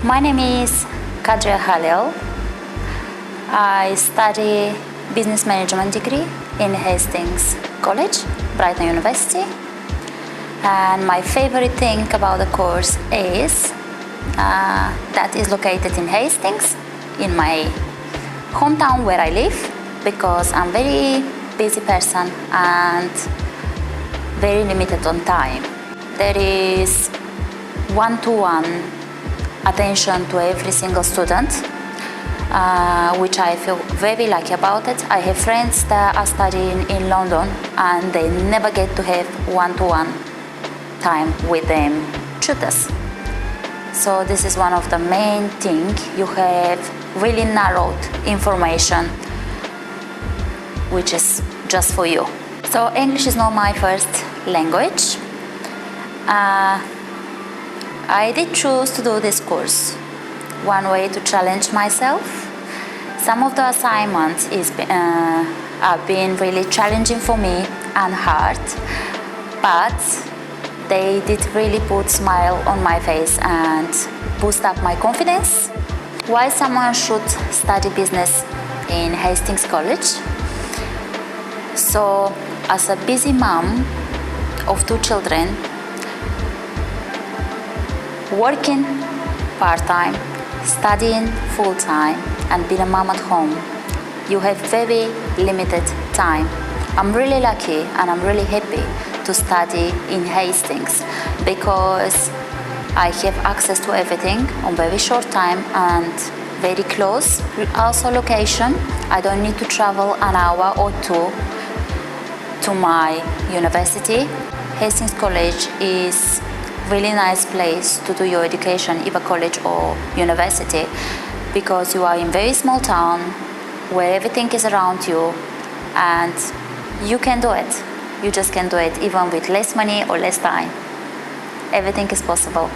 My name is Kadria Halil. I study business management degree in Hastings College, Brighton University. And my favorite thing about the course is that is located in Hastings, in my hometown where I live, because I'm a very busy person and very limited on time. There is one-to-one attention to every single student, which I feel very lucky about it. I have friends that are studying in London and they never get to have one-to-one time with them tutors. So this is one of the main things. You have really narrowed information, which is just for you. So English is not my first language. I did choose to do this course. One way to challenge myself. Some of the assignments have been really challenging for me and hard, but they did really put a smile on my face and boost up my confidence. Why someone should study business in Hastings College? So, as a busy mom of 2 children, working part-time, studying full-time, and being a mom at home, you have very limited time. I'm really lucky and I'm really happy to study in Hastings because I have access to everything on very short time and very close. Also location, I don't need to travel an hour or 2 to my university. Hastings College is really nice place to do your education, either college or university, because you are in very small town where everything is around you and you can do it. You just can do it even with less money or less time. Everything is possible.